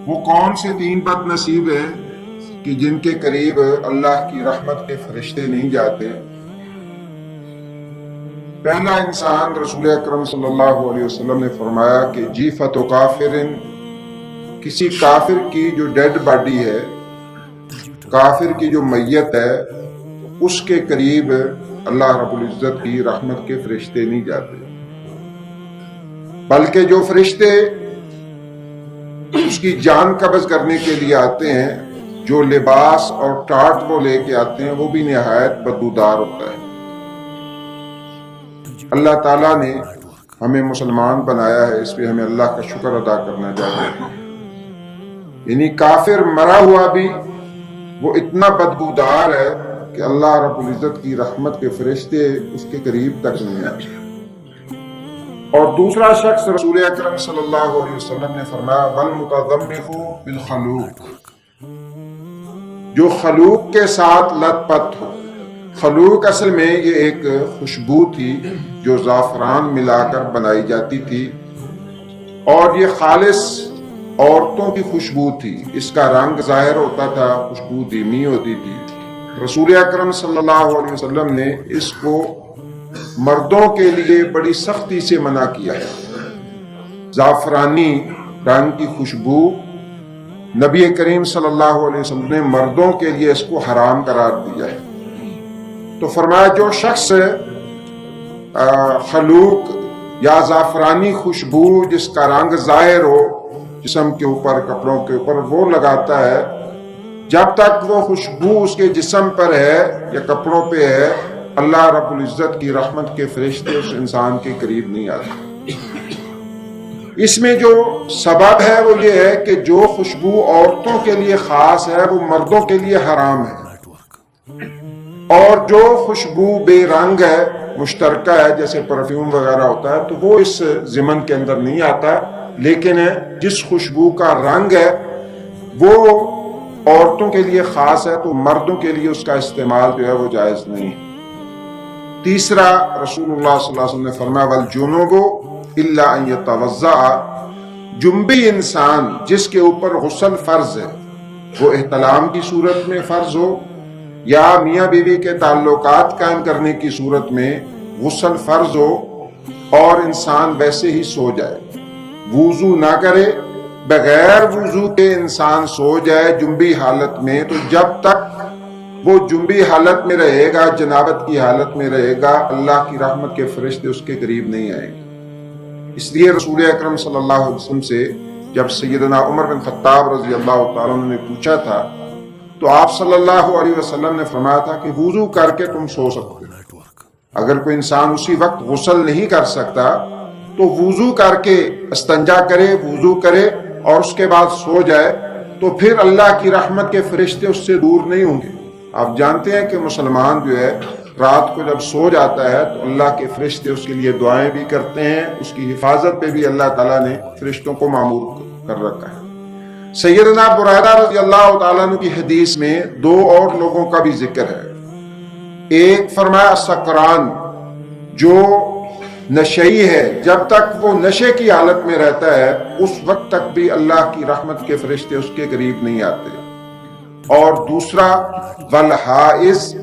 وہ کون سے 3 بد نصیب ہیں کہ جن کے قریب اللہ کی رحمت کے فرشتے نہیں جاتے؟ پہلا انسان رسول اکرم صلی اللہ علیہ وسلم نے فرمایا کہ جیفت کافر، کسی کافر کی جو ڈیڈ باڈی ہے، کافر کی جو میت ہے، اس کے قریب اللہ رب العزت کی رحمت کے فرشتے نہیں جاتے، بلکہ جو فرشتے اس کی جان قبض کرنے کے لیے آتے ہیں، جو لباس اور ٹاٹ وہ لے کے آتے ہیں، وہ بھی نہایت بدبودار ہوتا ہے۔ اللہ تعالیٰ نے ہمیں مسلمان بنایا ہے، اس پہ ہمیں اللہ کا شکر ادا کرنا چاہیے۔ یعنی کافر مرا ہوا بھی وہ اتنا بدبودار ہے کہ اللہ رب العزت کی رحمت کے فرشتے اس کے قریب تک نہیں آتے۔ اور دوسرا شخص رسول اکرم صلی اللہ علیہ وسلم نے فرمایا والمتضمخ بالخلوق، جو خلوق کے ساتھ لت پت ہو۔ خلوق اصل میں یہ ایک خوشبو تھی جو زعفران ملا کر بنائی جاتی تھی، اور یہ خالص عورتوں کی خوشبو تھی۔ اس کا رنگ ظاہر ہوتا تھا، خوشبو دھیمی ہوتی تھی۔ رسول اکرم صلی اللہ علیہ وسلم نے اس کو مردوں کے لیے بڑی سختی سے منع کیا ہے۔ زعفرانی رنگ کی خوشبو نبی کریم صلی اللہ علیہ وسلم نے مردوں کے لیے اس کو حرام قرار دیا ہے۔ تو فرمایا جو شخص خلوق یا زعفرانی خوشبو جس کا رنگ ظاہر ہو جسم کے اوپر، کپڑوں کے اوپر، وہ لگاتا ہے، جب تک وہ خوشبو اس کے جسم پر ہے یا کپڑوں پہ ہے، اللہ رب العزت کی رحمت کے فرشتے اس انسان کے قریب نہیں آتے۔ اس میں جو سبب ہے وہ یہ ہے کہ جو خوشبو عورتوں کے لیے خاص ہے وہ مردوں کے لیے حرام ہے، اور جو خوشبو بے رنگ ہے، مشترکہ ہے، جیسے پرفیوم وغیرہ ہوتا ہے، تو وہ اس ضمن کے اندر نہیں آتا۔ لیکن جس خوشبو کا رنگ ہے وہ عورتوں کے لیے خاص ہے، تو مردوں کے لیے اس کا استعمال جو ہے وہ جائز نہیں ہے۔ تیسرا رسول اللہ صلی اللہ علیہ وسلم نے فرمایا والجنوب الا ان یتوضا، جنبی انسان جس کے اوپر غسل فرض ہے، وہ احتلام کی صورت میں فرض ہو یا میاں بیوی کے تعلقات قائم کرنے کی صورت میں غسل فرض ہو، اور انسان ویسے ہی سو جائے، وضو نہ کرے، بغیر وضو کے انسان سو جائے جنبی حالت میں، تو جب تک وہ جنبی حالت میں رہے گا، جنابت کی حالت میں رہے گا، اللہ کی رحمت کے فرشتے اس کے قریب نہیں آئیں گے۔ اس لیے رسول اکرم صلی اللہ علیہ وسلم سے جب سیدنا عمر بن خطاب رضی اللہ تعالیٰ عنہ نے پوچھا تھا تو آپ صلی اللہ علیہ وسلم نے فرمایا تھا کہ وضو کر کے تم سو سکتے ہو۔ اگر کوئی انسان اسی وقت غسل نہیں کر سکتا تو وضو کر کے استنجا کرے، وضو کرے اور اس کے بعد سو جائے، تو پھر اللہ کی رحمت کے فرشتے اس سے دور نہیں ہوں گے۔ آپ جانتے ہیں کہ مسلمان جو ہے رات کو جب سو جاتا ہے تو اللہ کے فرشتے اس کے لیے دعائیں بھی کرتے ہیں، اس کی حفاظت پہ بھی اللہ تعالیٰ نے فرشتوں کو مامور کر رکھا ہے۔ سیدنا بریدہ رضی اللہ تعالیٰ عنہ کی حدیث میں 2 اور لوگوں کا بھی ذکر ہے۔ ایک فرمایا سکران، جو نشئی ہے، جب تک وہ نشے کی حالت میں رہتا ہے اس وقت تک بھی اللہ کی رحمت کے فرشتے اس کے قریب نہیں آتے۔ اور دوسرا والحائز،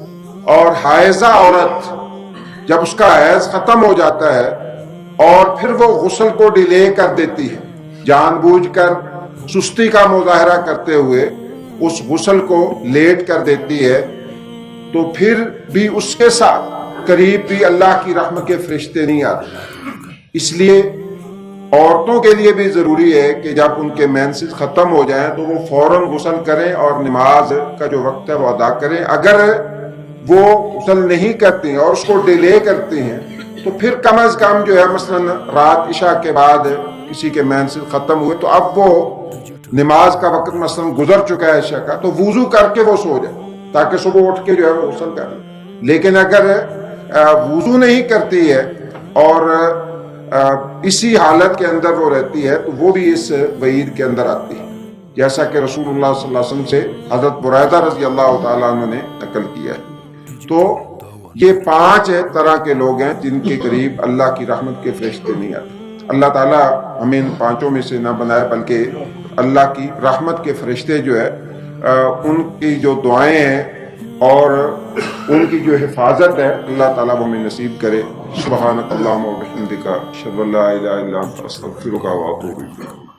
اور حائزہ عورت جب اس کا حیض ختم ہو جاتا ہے اور پھر وہ غسل کو ڈیلے کر دیتی ہے، جان بوجھ کر سستی کا مظاہرہ کرتے ہوئے اس غسل کو لیٹ کر دیتی ہے، تو پھر بھی اس کے ساتھ قریب بھی اللہ کی رحمت کے فرشتے نہیں آتے۔ اس لیے عورتوں کے لیے بھی ضروری ہے کہ جب ان کے مینسز ختم ہو جائیں تو وہ فوراً غسل کریں اور نماز کا جو وقت ہے وہ ادا کریں۔ اگر وہ غسل نہیں کرتے ہیں اور اس کو ڈیلے کرتے ہیں تو پھر کم از کم جو ہے مثلاً رات عشاء کے بعد کسی کے مینسز ختم ہوئے تو اب وہ نماز کا وقت مثلاً گزر چکا ہے عشاء کا، تو وضو کر کے وہ سو جائے تاکہ صبح اٹھ کے جو ہے وہ غسل کرے۔ لیکن اگر وضو نہیں کرتی ہے اور اسی حالت کے اندر وہ رہتی ہے تو وہ بھی اس وعید کے اندر آتی ہے، جیسا کہ رسول اللہ صلی اللہ علیہ وسلم سے حضرت بریدہ رضی اللہ تعالیٰ عنہ نے نقل کیا ہے۔ تو یہ 5 طرح کے لوگ ہیں جن کے قریب اللہ کی رحمت کے فرشتے نہیں آتے۔ اللہ تعالیٰ ہمیں ان پانچوں میں سے نہ بنائے، بلکہ اللہ کی رحمت کے فرشتے جو ہے ان کی جو دعائیں ہیں اور ان کی جو حفاظت ہے اللہ تعالیٰ وہ ہمیں نصیب کرے۔ سبحانک اللہم و بحمدک، اشہد ان لا الہ الا انت، استغفرک و اتوب الیک۔